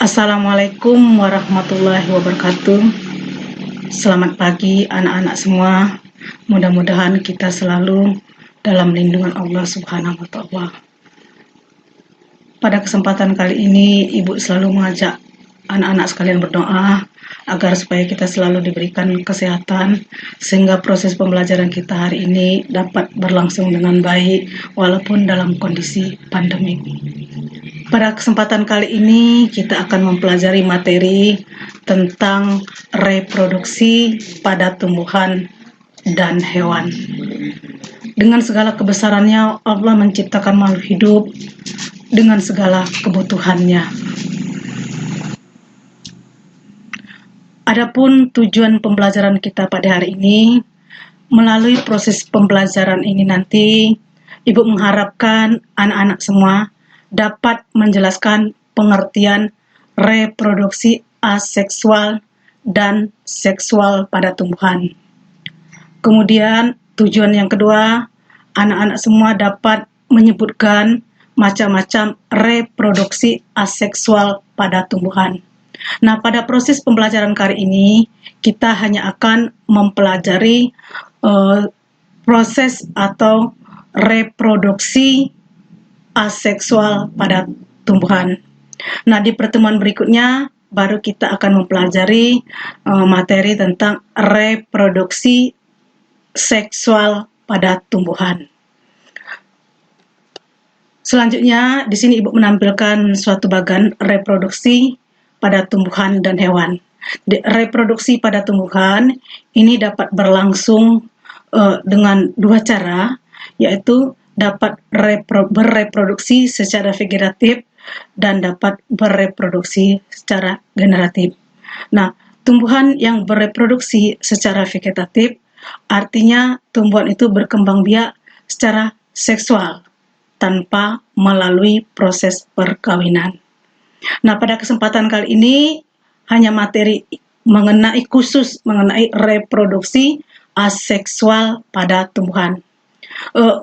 Assalamualaikum warahmatullahi wabarakatuh. Selamat pagi anak-anak semua. Mudah-mudahan kita selalu dalam lindungan Allah Subhanahu wa Ta'ala. Pada kesempatan kali ini, Ibu selalu mengajak anak-anak sekalian berdoa agar supaya kita selalu diberikan kesehatan sehingga proses pembelajaran kita hari ini dapat berlangsung dengan baik walaupun dalam kondisi pandemi. Pada kesempatan kali ini kita akan mempelajari materi tentang reproduksi pada tumbuhan dan hewan. Dengan segala kebesarannya, Allah menciptakan makhluk hidup dengan segala kebutuhannya. Adapun tujuan pembelajaran kita pada hari ini, melalui proses pembelajaran ini nanti, Ibu mengharapkan anak-anak semua dapat menjelaskan pengertian reproduksi aseksual dan seksual pada tumbuhan. Kemudian tujuan yang kedua, anak-anak semua dapat menyebutkan macam-macam reproduksi aseksual pada tumbuhan. Nah, pada proses pembelajaran kali ini, kita hanya akan mempelajari proses atau reproduksi aseksual pada tumbuhan. Nah, di pertemuan berikutnya, baru kita akan mempelajari materi tentang reproduksi seksual pada tumbuhan. Selanjutnya, di sini Ibu menampilkan suatu bagan reproduksi pada tumbuhan dan hewan. Reproduksi pada tumbuhan ini dapat berlangsung dengan dua cara, yaitu dapat berreproduksi secara vegetatif dan dapat berreproduksi secara generatif. Nah, tumbuhan yang bereproduksi secara vegetatif artinya tumbuhan itu berkembang biak secara seksual tanpa melalui proses perkawinan. Nah, pada kesempatan kali ini hanya materi khusus mengenai reproduksi aseksual pada tumbuhan.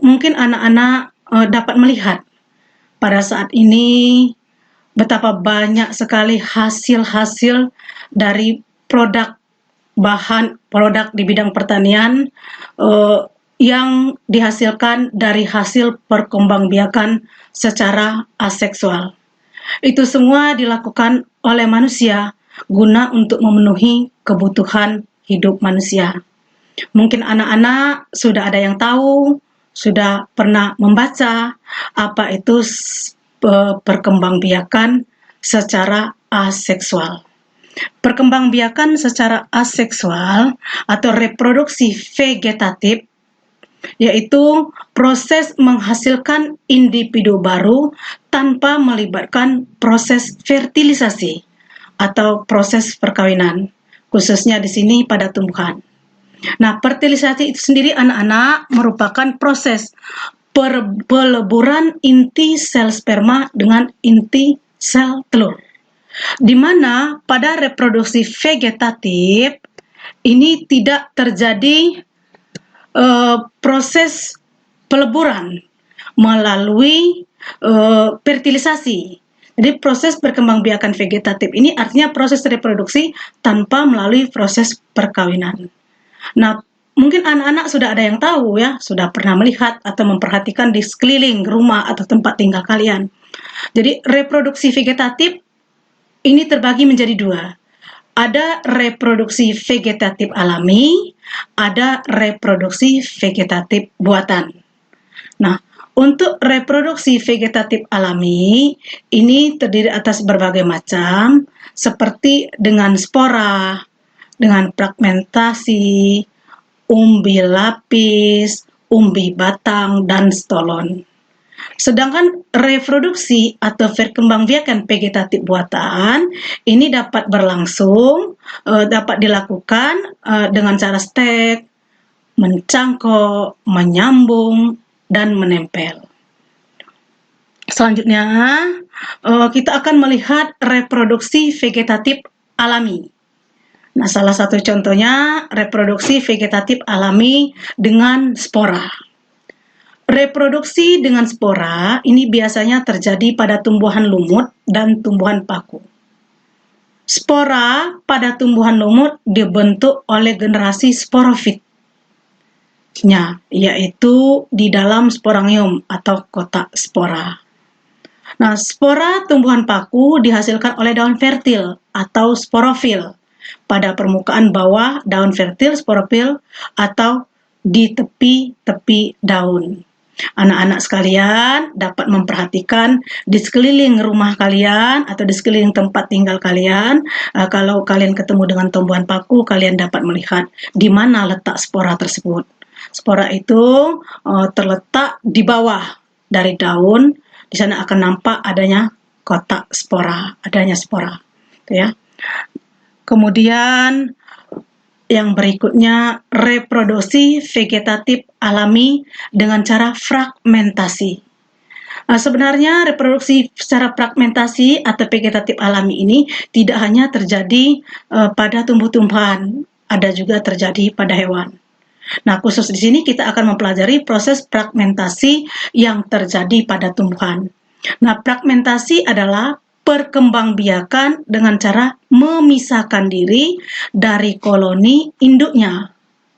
Mungkin anak-anak dapat melihat pada saat ini betapa banyak sekali hasil-hasil dari produk di bidang pertanian yang dihasilkan dari hasil perkembangbiakan secara aseksual. Itu semua dilakukan oleh manusia guna untuk memenuhi kebutuhan hidup manusia. Mungkin anak-anak sudah ada yang tahu, sudah pernah membaca apa itu perkembangbiakan secara aseksual. Perkembangbiakan secara aseksual atau reproduksi vegetatif yaitu proses menghasilkan individu baru tanpa melibatkan proses fertilisasi atau proses perkawinan, khususnya di sini pada tumbuhan. Nah, fertilisasi itu sendiri anak-anak merupakan proses peleburan inti sel sperma dengan inti sel telur, di mana pada reproduksi vegetatif ini tidak terjadi proses peleburan melalui fertilisasi. Jadi proses perkembangbiakan vegetatif ini artinya proses reproduksi tanpa melalui proses perkawinan. Nah, mungkin anak-anak sudah ada yang tahu ya, sudah pernah melihat atau memperhatikan di sekeliling rumah atau tempat tinggal kalian. Jadi reproduksi vegetatif ini terbagi menjadi dua. Ada reproduksi vegetatif alami, ada reproduksi vegetatif buatan. Nah, untuk reproduksi vegetatif alami, ini terdiri atas berbagai macam, seperti dengan spora, dengan fragmentasi, umbi lapis, umbi batang, dan stolon. Sedangkan reproduksi atau perkembangbiakan vegetatif buatan ini dapat berlangsung, dapat dilakukan dengan cara stek, mencangkok, menyambung, dan menempel. Selanjutnya, kita akan melihat reproduksi vegetatif alami. Nah, salah satu contohnya reproduksi vegetatif alami dengan spora. Reproduksi dengan spora ini biasanya terjadi pada tumbuhan lumut dan tumbuhan paku. Spora pada tumbuhan lumut dibentuk oleh generasi sporofitnya, yaitu di dalam sporangium atau kotak spora. Nah, spora tumbuhan paku dihasilkan oleh daun fertil atau sporofil pada permukaan bawah daun fertil sporofil atau di tepi-tepi daun. Anak-anak sekalian dapat memperhatikan di sekeliling rumah kalian atau di sekeliling tempat tinggal kalian. Kalau kalian ketemu dengan tumbuhan paku, kalian dapat melihat di mana letak spora tersebut. Spora itu terletak di bawah dari daun. Di sana akan nampak adanya kotak spora, adanya spora, ya. Kemudian yang berikutnya, reproduksi vegetatif alami dengan cara fragmentasi. Sebenarnya reproduksi secara fragmentasi atau vegetatif alami ini tidak hanya terjadi pada tumbuh-tumbuhan, ada juga terjadi pada hewan. Nah, khusus di sini kita akan mempelajari proses fragmentasi yang terjadi pada tumbuhan. Nah, fragmentasi adalah perkembangbiakan dengan cara memisahkan diri dari koloni induknya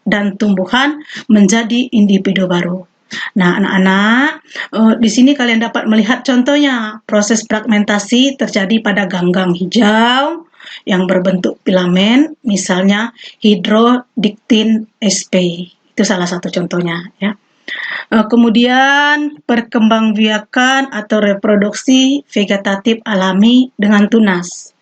dan tumbuhan menjadi individu baru. Nah, anak-anak, di sini kalian dapat melihat contohnya proses fragmentasi terjadi pada ganggang hijau yang berbentuk filamen, misalnya Hydrodictyn sp. Itu salah satu contohnya, ya. Kemudian perkembangbiakan atau reproduksi vegetatif alami dengan tunas.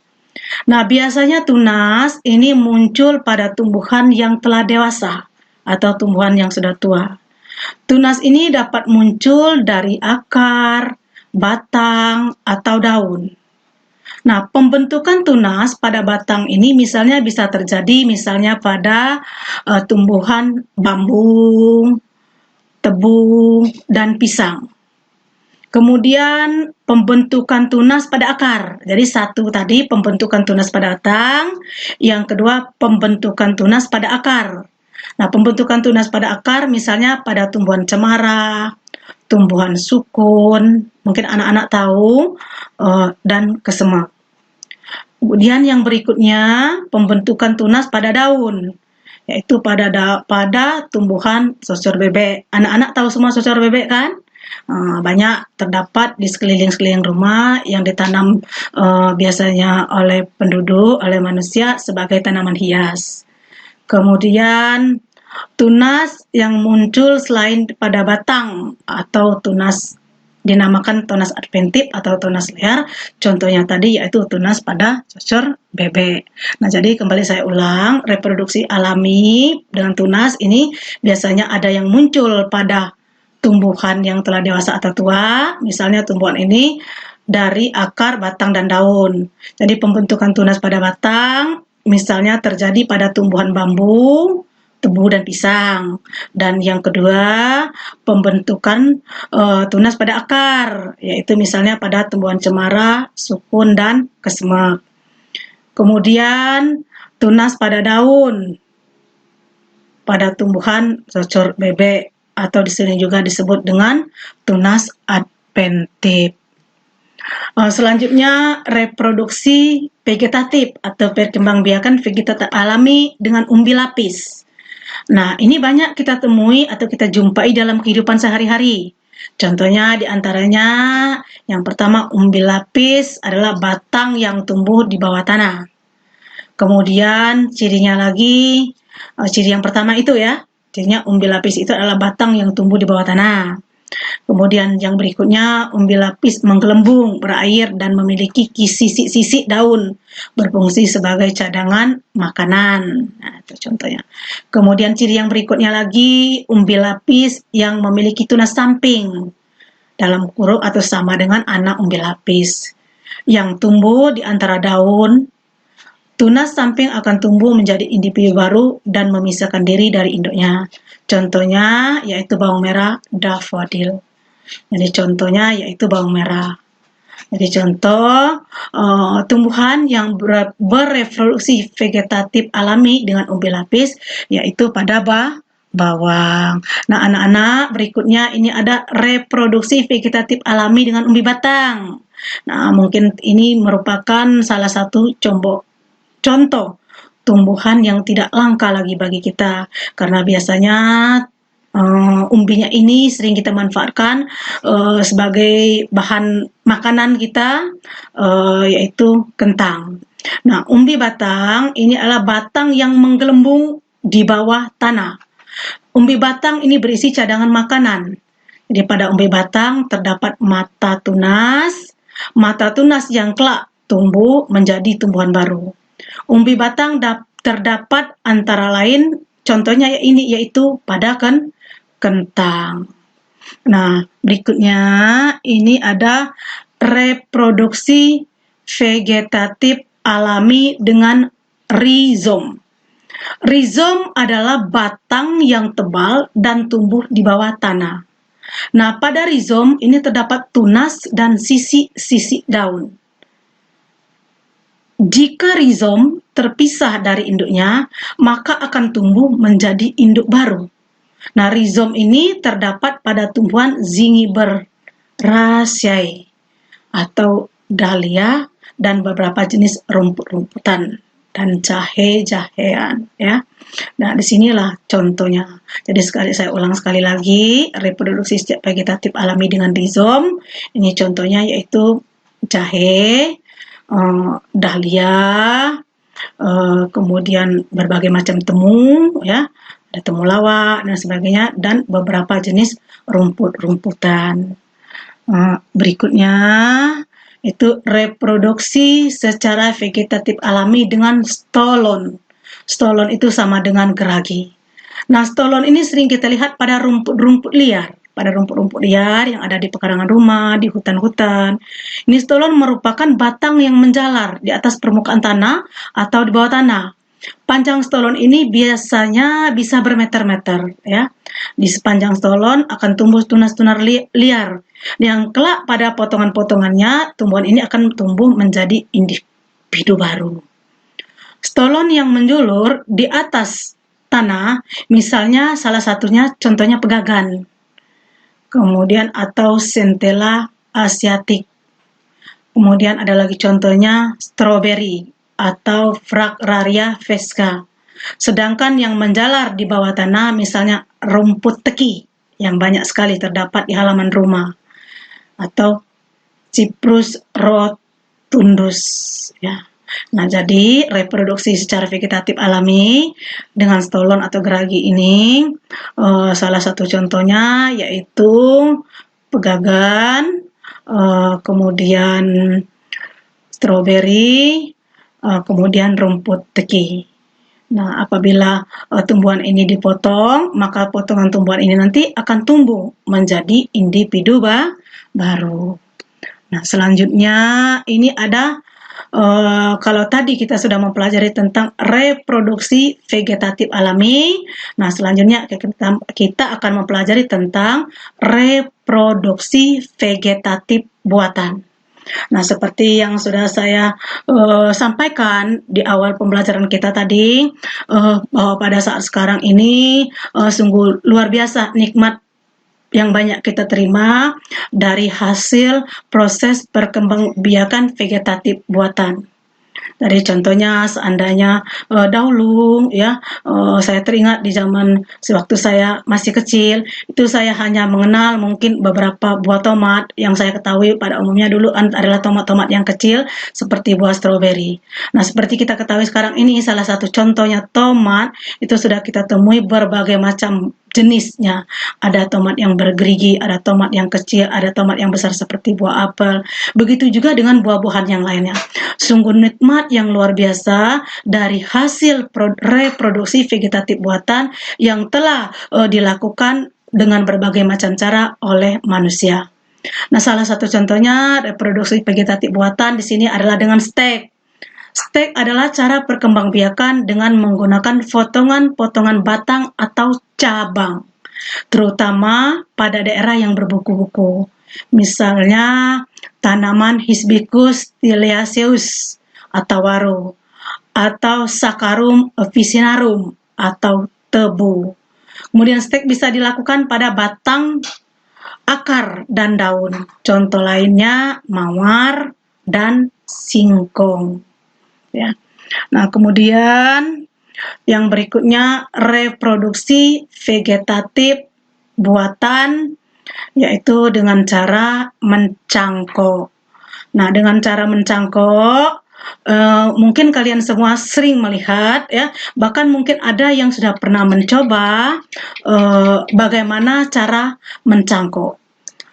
Nah, biasanya tunas ini muncul pada tumbuhan yang telah dewasa atau tumbuhan yang sudah tua. Tunas ini dapat muncul dari akar, batang, atau daun. Nah, pembentukan tunas pada batang ini misalnya bisa terjadi misalnya pada tumbuhan bambu, tebu, dan pisang. Kemudian pembentukan tunas pada akar. Jadi satu tadi pembentukan tunas pada batang, yang kedua pembentukan tunas pada akar. Nah, pembentukan tunas pada akar misalnya pada tumbuhan cemara, tumbuhan sukun, mungkin anak-anak tahu, dan kesemak. Kemudian yang berikutnya pembentukan tunas pada daun, yaitu pada tumbuhan sosor bebek. Anak-anak tahu semua sosor bebek kan? Banyak terdapat di sekeliling rumah yang ditanam biasanya oleh penduduk, oleh manusia sebagai tanaman hias. Kemudian tunas yang muncul selain pada batang atau tunas dinamakan tunas adventif atau tunas liar, contohnya tadi yaitu tunas pada sosor bebek. Nah, jadi kembali saya ulang, reproduksi alami dengan tunas ini biasanya ada yang muncul pada tumbuhan yang telah dewasa atau tua, misalnya tumbuhan ini dari akar, batang, dan daun. Jadi pembentukan tunas pada batang misalnya terjadi pada tumbuhan bambu, tebu, dan pisang. Dan yang kedua, pembentukan tunas pada akar, yaitu misalnya pada tumbuhan cemara, sukun, dan kesemek. Kemudian tunas pada daun pada tumbuhan sosor bebek atau di sini juga disebut dengan tunas adventif. Selanjutnya reproduksi vegetatif atau perkembangbiakan vegetatif alami dengan umbi lapis. Nah, ini banyak kita temui atau kita jumpai dalam kehidupan sehari-hari. Contohnya diantaranya yang pertama umbi lapis adalah batang yang tumbuh di bawah tanah. Kemudian cirinya lagi, ciri yang pertama itu ya, cirinya umbi lapis itu adalah batang yang tumbuh di bawah tanah. Kemudian yang berikutnya, umbi lapis menggelembung, berair, dan memiliki sisik-sisik daun, berfungsi sebagai cadangan makanan. Nah, itu contohnya. Kemudian ciri yang berikutnya lagi, umbi lapis yang memiliki tunas samping, dalam kurung atau sama dengan anak umbi lapis, yang tumbuh di antara daun. Tunas samping akan tumbuh menjadi individu baru dan memisahkan diri dari induknya. Contohnya yaitu bawang merah daffodil. Jadi contohnya yaitu bawang merah. Jadi contoh tumbuhan yang bereproduksi vegetatif alami dengan umbi lapis yaitu pada bawang. Nah, anak-anak, berikutnya ini ada reproduksi vegetatif alami dengan umbi batang. Nah, mungkin ini merupakan salah satu contoh tumbuhan yang tidak langka lagi bagi kita, karena biasanya umbinya ini sering kita manfaatkan sebagai bahan makanan kita, yaitu kentang. Nah, umbi batang ini adalah batang yang menggelembung di bawah tanah. Umbi batang ini berisi cadangan makanan. Jadi pada umbi batang terdapat mata tunas yang kelak tumbuh menjadi tumbuhan baru. Umbi batang terdapat antara lain, contohnya ini yaitu pada kentang. Nah, berikutnya ini ada reproduksi vegetatif alami dengan rizom. Rizom adalah batang yang tebal dan tumbuh di bawah tanah. Nah, pada rizom ini terdapat tunas dan sisi-sisi daun. Jika rizom terpisah dari induknya, maka akan tumbuh menjadi induk baru. Nah, rizom ini terdapat pada tumbuhan Zingiberaceae atau dahlia dan beberapa jenis rumput-rumputan dan jahe-jahean, ya. Nah, disinilah contohnya. Jadi saya ulang sekali lagi, reproduksi vegetatif alami dengan rizom. Ini contohnya yaitu jahe, dahlia, kemudian berbagai macam temu, ya, ada temulawak dan sebagainya, dan beberapa jenis rumput-rumputan. Berikutnya itu reproduksi secara vegetatif alami dengan stolon. Stolon itu sama dengan geragi. Nah, stolon ini sering kita lihat pada rumput-rumput liar. Pada rumput-rumput liar yang ada di pekarangan rumah, di hutan-hutan. Ini stolon merupakan batang yang menjalar di atas permukaan tanah atau di bawah tanah. Panjang stolon ini biasanya bisa bermeter-meter, ya. Di sepanjang stolon akan tumbuh tunas-tunas liar yang kelak pada potongan-potongannya tumbuhan ini akan tumbuh menjadi individu baru. Stolon yang menjulur di atas tanah, misalnya salah satunya contohnya pegagan, kemudian atau centella asiatic. Kemudian ada lagi contohnya strawberry atau Fragaria vesca. Sedangkan yang menjalar di bawah tanah misalnya rumput teki yang banyak sekali terdapat di halaman rumah atau Cyprus rotundus, ya. Nah, jadi reproduksi secara vegetatif alami dengan stolon atau geragi ini salah satu contohnya yaitu pegagan, kemudian stroberi, kemudian rumput teki. Nah, apabila tumbuhan ini dipotong, maka potongan tumbuhan ini nanti akan tumbuh menjadi individu baru. Nah, selanjutnya ini ada kalau tadi kita sudah mempelajari tentang reproduksi vegetatif alami, nah selanjutnya kita akan mempelajari tentang reproduksi vegetatif buatan. Nah, seperti yang sudah saya sampaikan di awal pembelajaran kita tadi, bahwa pada saat sekarang ini sungguh luar biasa nikmat yang banyak kita terima dari hasil proses perkembangbiakan vegetatif buatan. Dari contohnya seandainya dahulu, ya, saya teringat di zaman sewaktu saya masih kecil, itu saya hanya mengenal mungkin beberapa buah tomat yang saya ketahui pada umumnya dulu adalah tomat-tomat yang kecil seperti buah stroberi. Nah, seperti kita ketahui sekarang ini salah satu contohnya tomat itu sudah kita temui berbagai macam jenisnya. Ada tomat yang bergerigi, ada tomat yang kecil, ada tomat yang besar seperti buah apel. Begitu juga dengan buah-buahan yang lainnya. Sungguh nikmat yang luar biasa dari hasil reproduksi vegetatif buatan yang telah dilakukan dengan berbagai macam cara oleh manusia. Nah, salah satu contohnya reproduksi vegetatif buatan di sini adalah dengan stek. Stek adalah cara perkembangbiakan dengan menggunakan potongan-potongan batang atau cabang, terutama pada daerah yang berbuku-buku. Misalnya tanaman Hibiscus thaliaceus atau waru, atau Saccharum officinarum atau tebu. Kemudian stek bisa dilakukan pada batang, akar, dan daun. Contoh lainnya mawar dan singkong. Ya. Nah, kemudian yang berikutnya reproduksi vegetatif buatan, yaitu dengan cara mencangkok. Nah, dengan cara mencangkok, mungkin kalian semua sering melihat ya, bahkan mungkin ada yang sudah pernah mencoba bagaimana cara mencangkok.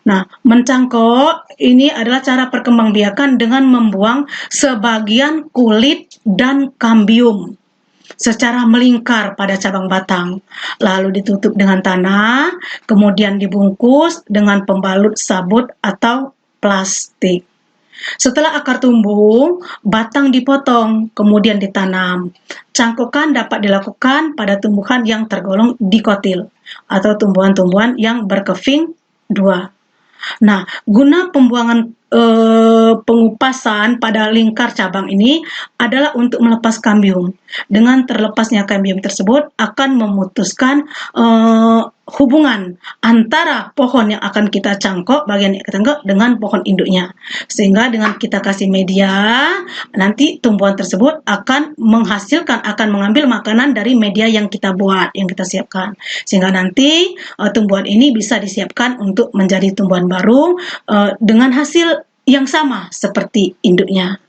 Nah, mencangkok ini adalah cara perkembangbiakan dengan membuang sebagian kulit dan kambium secara melingkar pada cabang batang, lalu ditutup dengan tanah, kemudian dibungkus dengan pembalut sabut atau plastik. Setelah akar tumbuh, batang dipotong, kemudian ditanam. Cangkokan dapat dilakukan pada tumbuhan yang tergolong dikotil atau tumbuhan-tumbuhan yang berkeping dua. Nah, guna pembuangan pengupasan pada lingkar cabang ini adalah untuk melepas kambium. Dengan terlepasnya kambium tersebut akan memutuskan hubungan antara pohon yang akan kita cangkok, bagian yang kita cangkok, dengan pohon induknya. Sehingga dengan kita kasih media, nanti tumbuhan tersebut akan mengambil makanan dari media yang kita buat, yang kita siapkan. Sehingga nanti tumbuhan ini bisa disiapkan untuk menjadi tumbuhan baru dengan hasil yang sama seperti induknya.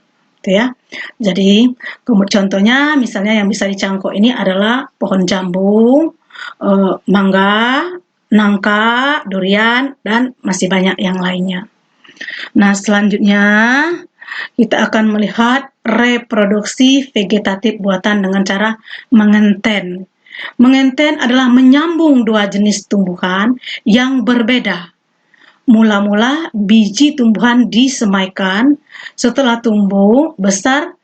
Ya. Jadi contohnya misalnya yang bisa dicangkok ini adalah pohon jambu, mangga, nangka, durian, dan masih banyak yang lainnya. Nah, selanjutnya kita akan melihat reproduksi vegetatif buatan dengan cara mengenten. Mengenten adalah menyambung dua jenis tumbuhan yang berbeda. Mula-mula biji tumbuhan disemaikan, setelah tumbuh besar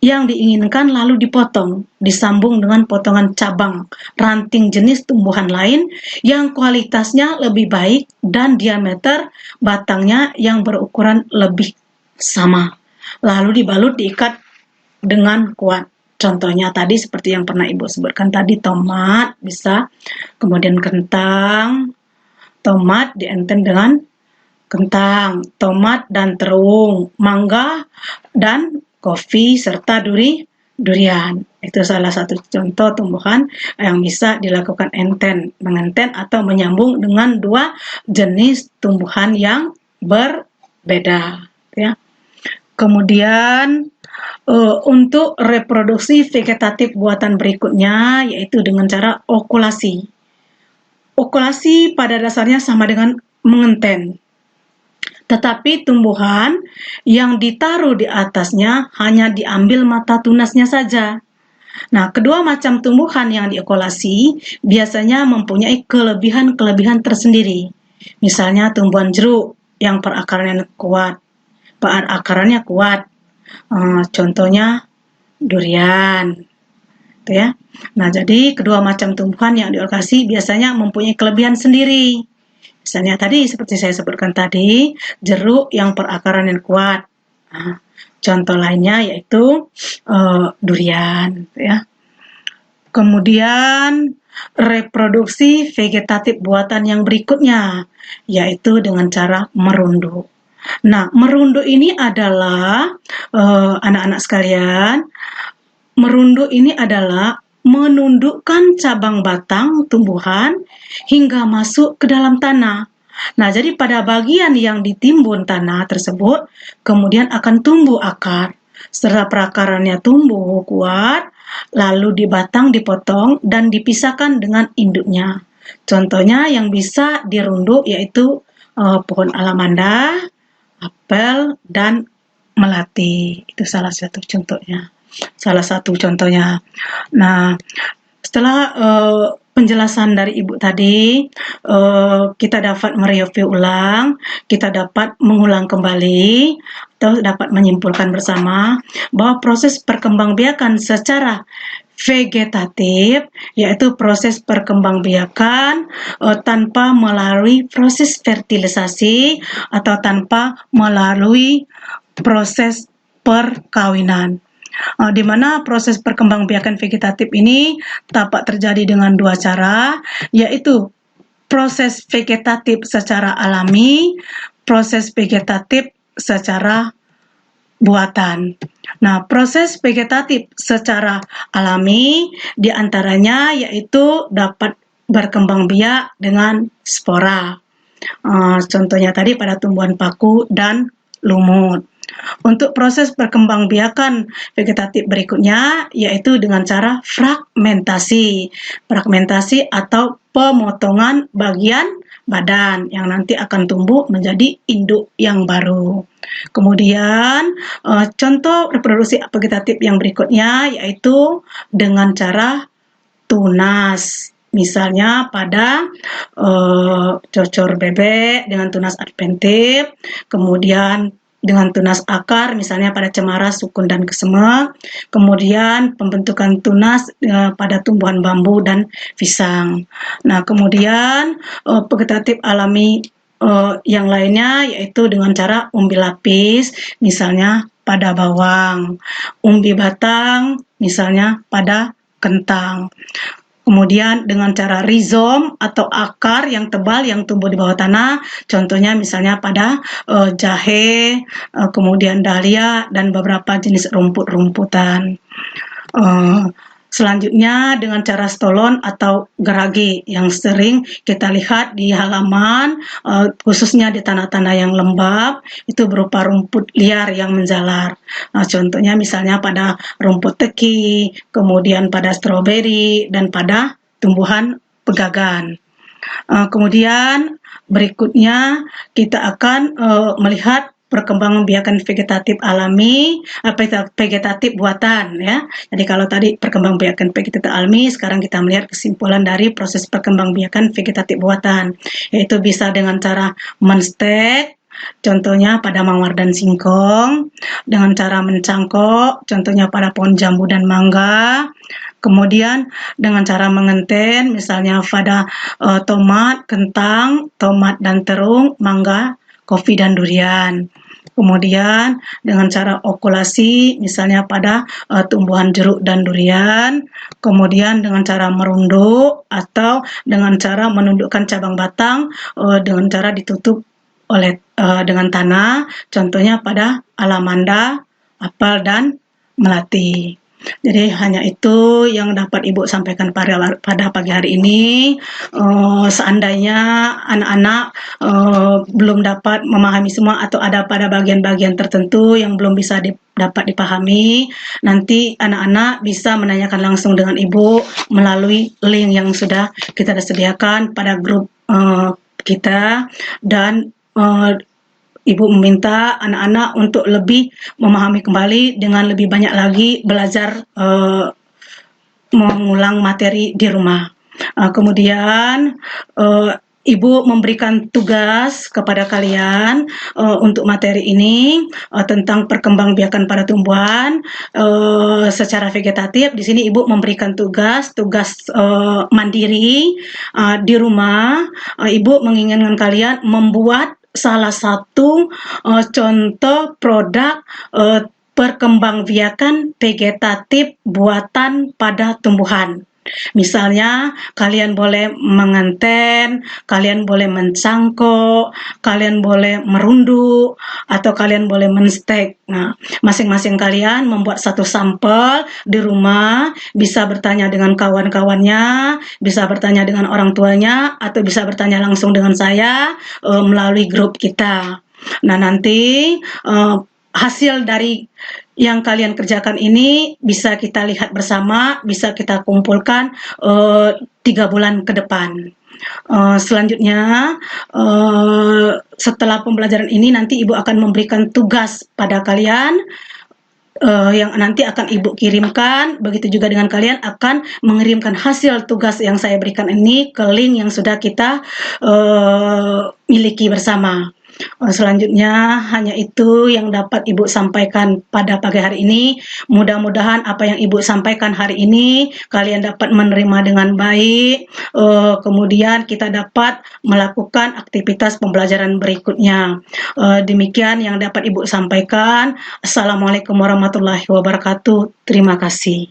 yang diinginkan lalu dipotong, disambung dengan potongan cabang ranting jenis tumbuhan lain yang kualitasnya lebih baik dan diameter batangnya yang berukuran lebih sama. Lalu dibalut, diikat dengan kuat. Contohnya tadi seperti yang pernah Ibu sebutkan tadi, tomat bisa, kemudian kentang, tomat dienten dengan kentang, tomat dan terung, mangga dan kopi serta durian. Itu salah satu contoh tumbuhan yang bisa dilakukan mengenten atau menyambung dengan dua jenis tumbuhan yang berbeda, ya. Kemudian untuk reproduksi vegetatif buatan berikutnya yaitu dengan cara okulasi. Okulasi pada dasarnya sama dengan mengenten, tetapi tumbuhan yang ditaruh di atasnya hanya diambil mata tunasnya saja. Nah, kedua macam tumbuhan yang diokulasi biasanya mempunyai kelebihan-kelebihan tersendiri. Misalnya tumbuhan jeruk yang perakarannya kuat. Contohnya durian. Itu ya. Nah, jadi kedua macam tumbuhan yang diokulasi biasanya mempunyai kelebihan sendiri. Misalnya tadi seperti saya sebutkan tadi, jeruk yang perakaran yang kuat. Nah, contoh lainnya yaitu durian, ya. Kemudian reproduksi vegetatif buatan yang berikutnya yaitu dengan cara merunduk. Nah, merunduk ini adalah anak-anak sekalian, merunduk ini adalah menundukkan cabang batang tumbuhan hingga masuk ke dalam tanah. Nah, jadi pada bagian yang ditimbun tanah tersebut, kemudian akan tumbuh akar. Setelah perakarannya tumbuh kuat, lalu di batang dipotong dan dipisahkan dengan induknya. Contohnya yang bisa dirunduk yaitu pohon alamanda, apel, dan melati. Itu salah satu contohnya. Nah, setelah penjelasan dari Ibu tadi, kita dapat mereview ulang, kita dapat mengulang kembali, atau dapat menyimpulkan bersama bahwa proses perkembangbiakan secara vegetatif yaitu proses perkembangbiakan tanpa melalui proses fertilisasi atau tanpa melalui proses perkawinan. Di mana proses perkembangbiakan vegetatif ini dapat terjadi dengan dua cara, yaitu proses vegetatif secara alami, proses vegetatif secara buatan. Nah, proses vegetatif secara alami diantaranya yaitu dapat berkembang biak dengan spora. Contohnya tadi pada tumbuhan paku dan lumut. Untuk proses perkembangbiakan vegetatif berikutnya yaitu dengan cara fragmentasi. Fragmentasi atau pemotongan bagian badan yang nanti akan tumbuh menjadi induk yang baru. Kemudian contoh reproduksi vegetatif yang berikutnya yaitu dengan cara tunas. Misalnya pada cocor bebek dengan tunas adventif, kemudian dengan tunas akar misalnya pada cemara, sukun, dan kesemek, kemudian pembentukan tunas pada tumbuhan bambu dan pisang. Nah, kemudian vegetatif alami yang lainnya yaitu dengan cara umbi lapis, misalnya pada bawang, umbi batang, misalnya pada kentang. Kemudian dengan cara rizom atau akar yang tebal yang tumbuh di bawah tanah, contohnya misalnya pada jahe, kemudian dahlia, dan beberapa jenis rumput-rumputan. Selanjutnya dengan cara stolon atau geragi yang sering kita lihat di halaman, khususnya di tanah-tanah yang lembab, itu berupa rumput liar yang menjalar. Contohnya misalnya pada rumput teki, kemudian pada stroberi, dan pada tumbuhan pegagan. Kemudian berikutnya kita akan melihat perkembangbiakan vegetatif alami, vegetatif buatan ya. Jadi kalau tadi perkembangbiakan vegetatif alami, sekarang kita melihat kesimpulan dari proses perkembangbiakan vegetatif buatan, yaitu bisa dengan cara menstek, contohnya pada mawar dan singkong, dengan cara mencangkok, contohnya pada pohon jambu dan mangga, kemudian dengan cara mengenten, misalnya pada tomat, kentang, tomat dan terung, mangga, kopi dan durian. Kemudian dengan cara okulasi, misalnya pada tumbuhan jeruk dan durian. Kemudian dengan cara merunduk atau dengan cara menundukkan cabang batang dengan cara ditutup oleh dengan tanah, contohnya pada alamanda, apel, dan melati. Jadi hanya itu yang dapat Ibu sampaikan pada pagi hari ini. Seandainya anak-anak belum dapat memahami semua atau ada pada bagian-bagian tertentu yang belum bisa dapat dipahami, nanti anak-anak bisa menanyakan langsung dengan Ibu melalui link yang sudah kita sediakan pada grup kita, dan Ibu meminta anak-anak untuk lebih memahami kembali dengan lebih banyak lagi belajar mengulang materi di rumah. Kemudian Ibu memberikan tugas kepada kalian untuk materi ini tentang perkembangbiakan pada tumbuhan secara vegetatif. Di sini Ibu memberikan tugas mandiri di rumah. Ibu menginginkan kalian membuat salah satu contoh produk perkembangbiakan vegetatif buatan pada tumbuhan. Misalnya, kalian boleh mengenten, kalian boleh mencangkok, kalian boleh merunduk, atau kalian boleh menstek. Nah, masing-masing kalian membuat satu sampel di rumah, bisa bertanya dengan kawan-kawannya, bisa bertanya dengan orang tuanya, atau bisa bertanya langsung dengan saya melalui grup kita. Nah, nanti hasil dari yang kalian kerjakan ini bisa kita lihat bersama, bisa kita kumpulkan 3 bulan ke depan. Selanjutnya, setelah pembelajaran ini nanti Ibu akan memberikan tugas pada kalian yang nanti akan Ibu kirimkan. Begitu juga dengan kalian akan mengirimkan hasil tugas yang saya berikan ini ke link yang sudah kita miliki bersama. Selanjutnya hanya itu yang dapat Ibu sampaikan pada pagi hari ini. Mudah-mudahan apa yang Ibu sampaikan hari ini kalian dapat menerima dengan baik. Kemudian kita dapat melakukan aktivitas pembelajaran berikutnya. Demikian yang dapat Ibu sampaikan. Assalamualaikum warahmatullahi wabarakatuh. Terima kasih.